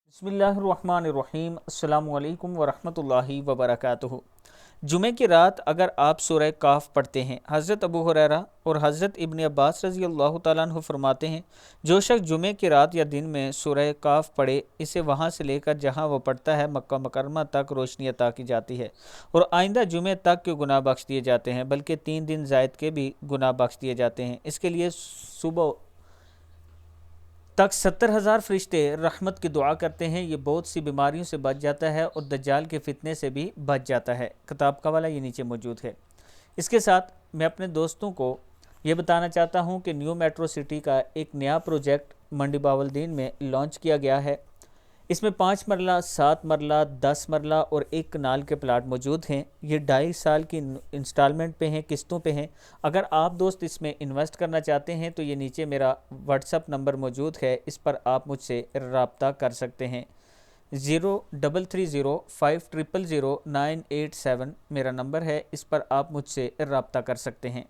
बिस्मिल्लाहिर्रहमानिर्रहीम अस्सलामु अलैकुम वरहमतुल्लाहि वबरकातुहू। जुमे की रात अगर आप सूरह काफ पढ़ते हैं, हज़रत अबू हुरैरा और हज़रत इब्न अब्बास रज़ी अल्लाह तआला अन्हु फरमाते हैं, जो शख्स जुमे की रात या दिन में सूरह काफ पढ़े, इसे वहाँ से लेकर जहाँ वो पढ़ता है मक्का मुकर्रमा तक रोशनी अता की जाती है और आइंदा जुमे तक के गुनाह बख्श दिए जाते हैं, बल्कि 3 दिन ज़ायद के भी गुनाह बख्श दिए जाते हैं। इसके लिए सुबह तक 70,000 फरिश्ते रहमत की दुआ करते हैं। ये बहुत सी बीमारियों से बच जाता है और दज्जाल के फितने से भी बच जाता है। किताब का वाला ये नीचे मौजूद है। इसके साथ मैं अपने दोस्तों को ये बताना चाहता हूँ कि न्यू मेट्रो सिटी का एक नया प्रोजेक्ट मंडी बावलदीन में लॉन्च किया गया है। इसमें 5 मरला, 7 मरला, 10 मरला और 1 कनाल के प्लाट मौजूद हैं। ये 2.5 साल की इंस्टॉलमेंट पे हैं, किस्तों पे हैं। अगर आप दोस्त इसमें इन्वेस्ट करना चाहते हैं तो ये नीचे मेरा व्हाट्सअप नंबर मौजूद है, इस पर आप मुझसे रब्ता कर सकते हैं। 0330500987 मेरा नंबर है, इस पर आप मुझसे रब्ता कर सकते हैं।